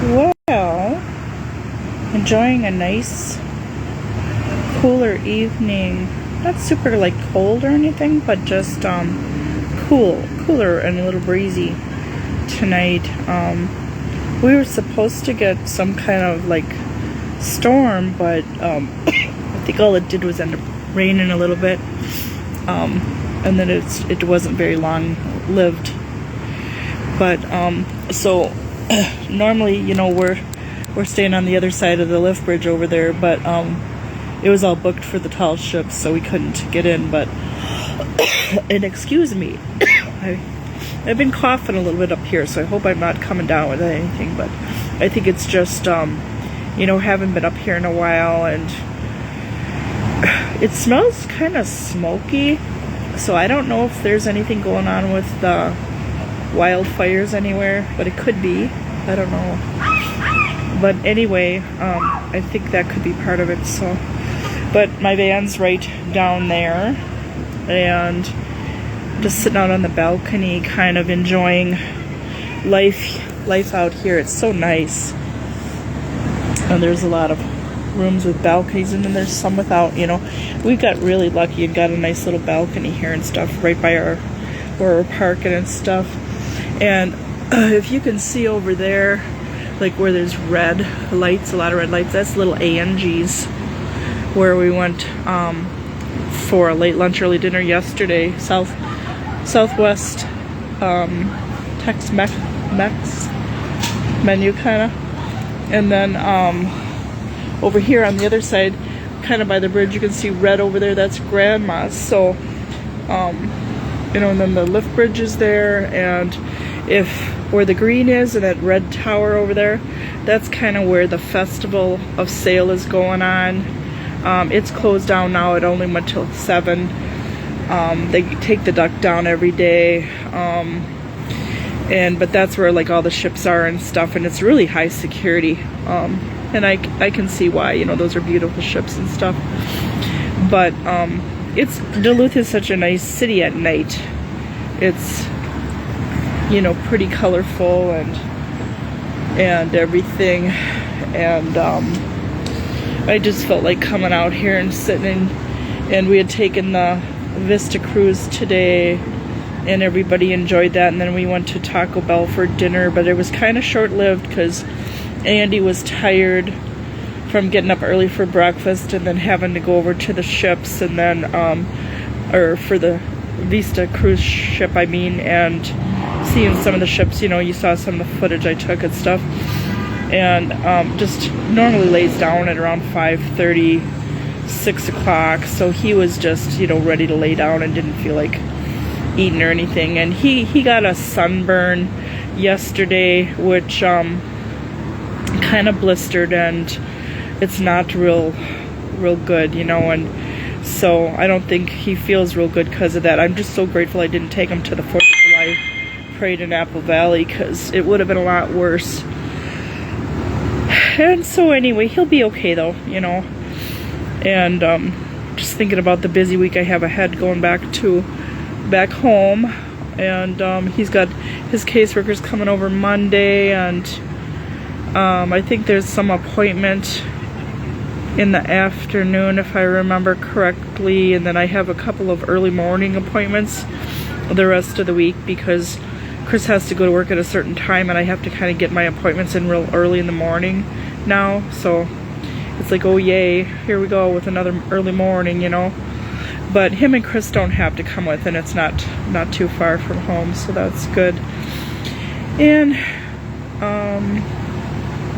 Well, enjoying a nice, cooler evening. Not super like cold or anything, but just cooler and a little breezy tonight. We were supposed to get some kind of like storm, but I think all it did was end up raining a little bit, and then it wasn't very long lived. But so normally, we're staying on the other side of the lift bridge over there, but it was all booked for the tall ships, so we couldn't get in. But and excuse me, I've been coughing a little bit up here, so I hope I'm not coming down with anything. But I think it's just haven't been up here in a while, and it smells kind of smoky. So I don't know if there's anything going on with the wildfires anywhere, but it could be. I don't know. But anyway, I think that could be part of it. So, but my van's right down there, and just sitting out on the balcony, kind of enjoying life out here. It's so nice, and there's a lot of rooms with balconies, and then there's some without. We got really lucky and got a nice little balcony here and stuff right by where we're parking and stuff. And if you can see over there, like where there's red lights, a lot of red lights, that's little Angie's, where we went for a late lunch, early dinner yesterday. Southwest Tex-Mex menu kind of. And then over here on the other side, kind of by the bridge, you can see red over there, that's Grandma's. So and then the lift bridge is there, and where the green is and that red tower over there, that's kind of where the festival of sail is going on. It's closed down now. It only went till 7. They take the duck down every day, but that's where like all the ships are and stuff, and it's really high security, and I can see why. Those are beautiful ships and stuff. But Duluth is such a nice city at night. It's pretty colorful and everything, and I just felt like coming out here and sitting and we had taken the Vista cruise today, and everybody enjoyed that, and then we went to Taco Bell for dinner, but it was kind of short-lived because Andy was tired from getting up early for breakfast and then having to go over to the ships, and then or for the Vista cruise ship and seeing some of the ships. You saw some of the footage I took and stuff, and just normally lays down at around 5:30, 6 o'clock, so he was just ready to lay down and didn't feel like eating or anything. And he got a sunburn yesterday, which kind of blistered, and it's not real good, and so I don't think he feels real good because of that. I'm just so grateful I didn't take him to the 4th of July parade in Apple Valley, because it would have been a lot worse. And so anyway, he'll be okay though, and just thinking about the busy week I have ahead going back home, and he's got his caseworkers coming over Monday, and I think there's some appointment in the afternoon if I remember correctly, and then I have a couple of early morning appointments the rest of the week because Chris has to go to work at a certain time, and I have to kind of get my appointments in real early in the morning now, so it's like, oh yay, here we go with another early morning, but him and Chris don't have to come with, and it's not too far from home, so that's good. And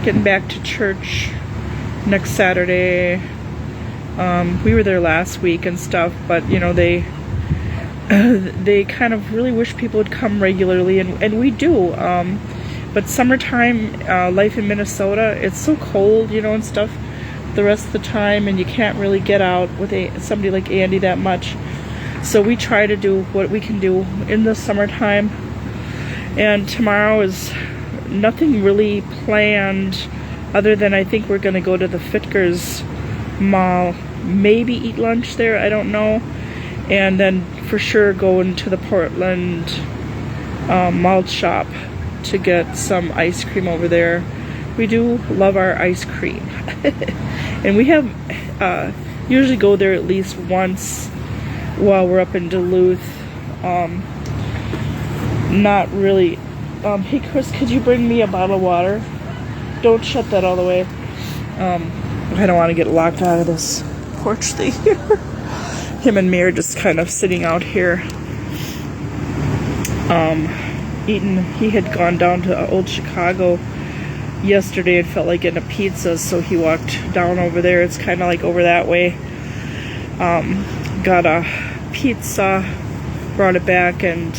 getting back to church next Saturday. We were there last week and stuff, but they kind of really wish people would come regularly, and we do. But summertime life in Minnesota, it's so cold, and stuff the rest of the time, and you can't really get out with somebody like Andy that much. So we try to do what we can do in the summertime. And tomorrow is nothing really planned, other than I think we're going to go to the Fitkers Mall, maybe eat lunch there, I don't know, and then for sure go into the Portland malt shop to get some ice cream over there, we do love our ice cream. And we have usually go there at least once while we're up in Duluth. Not really. Hey Chris, could you bring me a bottle of water? Don't shut that all the way. I don't want to get locked out of this porch thing here. Him and me are just kind of sitting out here. Eating. He had gone down to Old Chicago yesterday and felt like getting a pizza, so he walked down over there. It's kind of like over that way. Got a pizza, brought it back, and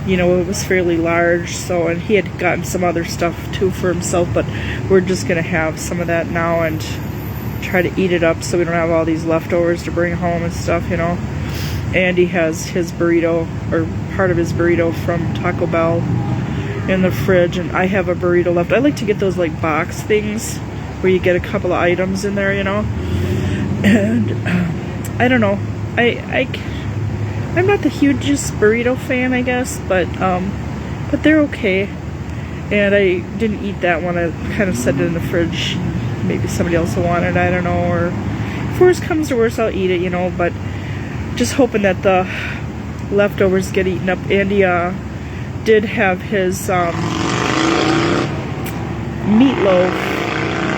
you know, it was fairly large, so, and he had gotten some other stuff too for himself, but we're just gonna have some of that now and try to eat it up so we don't have all these leftovers to bring home and stuff, you know. Andy has his burrito, or part of his burrito from Taco Bell in the fridge, and I have a burrito left. I like to get those like box things where you get a couple of items in there, you know. And I don't know, I'm not the hugest burrito fan, I guess, but they're okay. And I didn't eat that one. I kind of set it in the fridge. Maybe somebody else will want it, I don't know. Or if worse comes to worse, I'll eat it, you know. But just hoping that the leftovers get eaten up. Andy did have his meatloaf.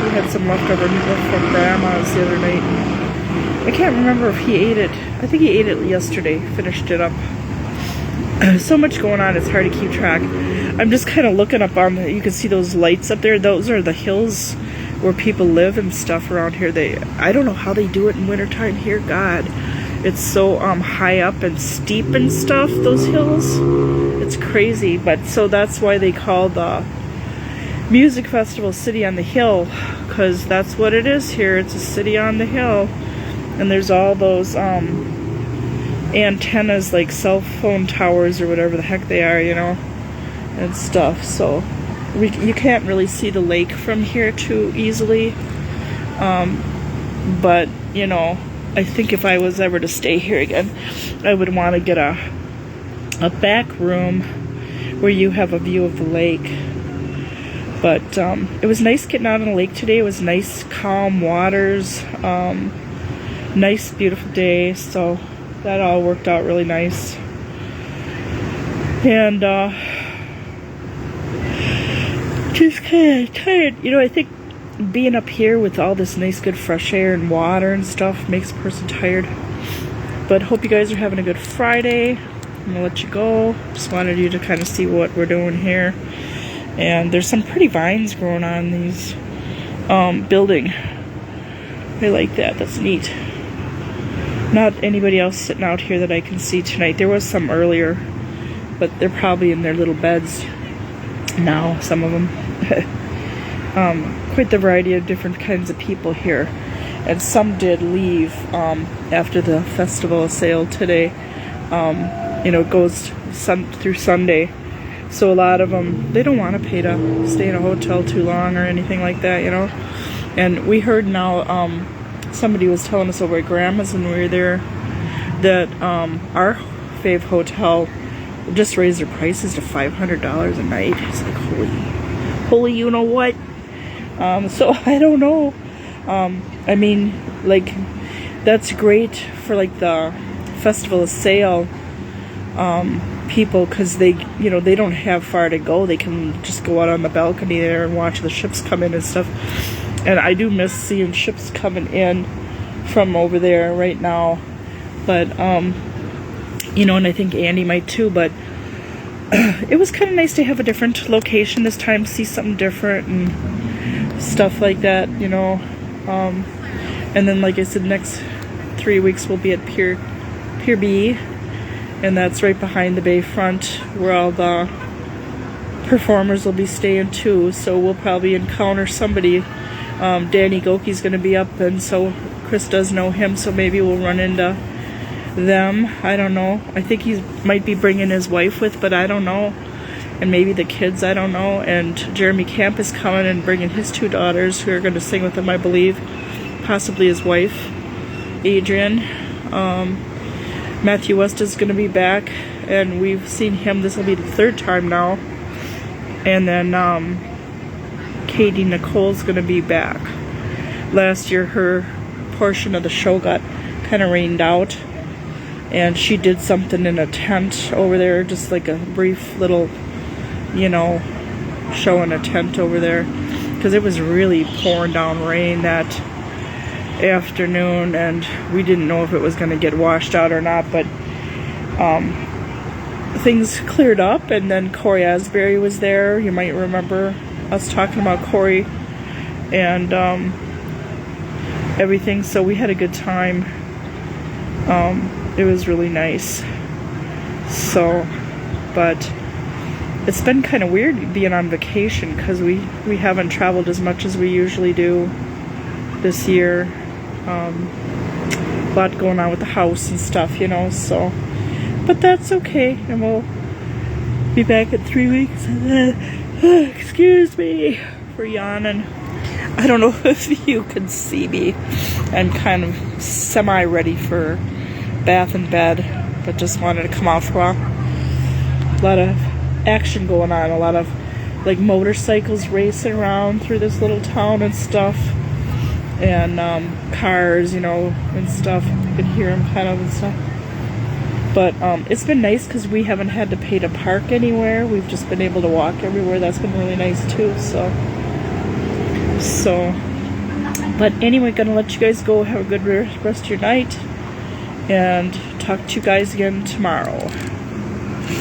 He had some leftover meatloaf from Grandma's the other night. I can't remember if he ate it. I think he ate it yesterday, finished it up. So much going on, it's hard to keep track. I'm just kind of looking up on you can see those lights up there. Those are the hills where people live and stuff around here. I don't know how they do it in wintertime here. God, it's so high up and steep and stuff, those hills. It's crazy, but so that's why they call the music festival City on the Hill, because that's what it is here. It's a city on the hill. And there's all those antennas, like cell phone towers or whatever the heck they are, you know, and stuff. So you can't really see the lake from here too easily. But, you know, I think if I was ever to stay here again, I would want to get a back room where you have a view of the lake. But it was nice getting out on the lake today. It was nice, calm waters. Nice, beautiful day, so that all worked out really nice. And just kind of tired. You know, I think being up here with all this nice, good fresh air and water and stuff makes a person tired. But hope you guys are having a good Friday. I'm gonna let you go. Just wanted you to kind of see what we're doing here. And there's some pretty vines growing on these building. I like that. That's neat. Not anybody else sitting out here that I can see tonight. There was some earlier, but they're probably in their little beds now, some of them. Quite the variety of different kinds of people here. And some did leave after the festival sale today. You know, it goes through Sunday. So a lot of them, they don't want to pay to stay in a hotel too long or anything like that, you know. And we heard now, somebody was telling us over at Grandma's when we were there that our fave hotel just raised their prices to $500 a night. It's like, holy, you know what? So I don't know. I mean, like, that's great for like the festival sale people, because they, you know, they don't have far to go. They can just go out on the balcony there and watch the ships come in and stuff. And I do miss seeing ships coming in from over there right now. But, you know, and I think Andy might too, but it was kind of nice to have a different location this time, see something different and stuff like that, you know. And then, like I said, next 3 weeks we'll be at Pier B, and that's right behind the Bayfront where all the performers will be staying too. So we'll probably encounter somebody. Danny Goki's going to be up, and so Chris does know him, so maybe we'll run into them. I don't know. I think he might be bringing his wife with, but I don't know. And maybe the kids, I don't know. And Jeremy Camp is coming and bringing his 2 daughters who are going to sing with him, I believe. Possibly his wife, Adrian. Matthew West is going to be back, and we've seen him. This will be the 3rd time now. And then Katie Nicole's gonna be back. Last year her portion of the show got kind of rained out, and she did something in a tent over there, just like a brief little, show in a tent over there, because it was really pouring down rain that afternoon, and we didn't know if it was going to get washed out or not, but things cleared up, and then Corey Asbury was there. You might remember us talking about Corey and everything, so we had a good time. It was really nice. So, but it's been kind of weird being on vacation, because we haven't traveled as much as we usually do this year. A lot going on with the house and stuff, so, but that's okay, and we'll be back in 3 weeks. Excuse me for yawning. I don't know if you can see me. I'm kind of semi-ready for bath and bed, but just wanted to come out for a while. A lot of action going on, a lot of like motorcycles racing around through this little town and stuff, and cars, and stuff. You can hear them kind of and stuff. But it's been nice because we haven't had to pay to park anywhere. We've just been able to walk everywhere. That's been really nice too. So, but anyway, gonna let you guys go. Have a good rest of your night, and talk to you guys again tomorrow.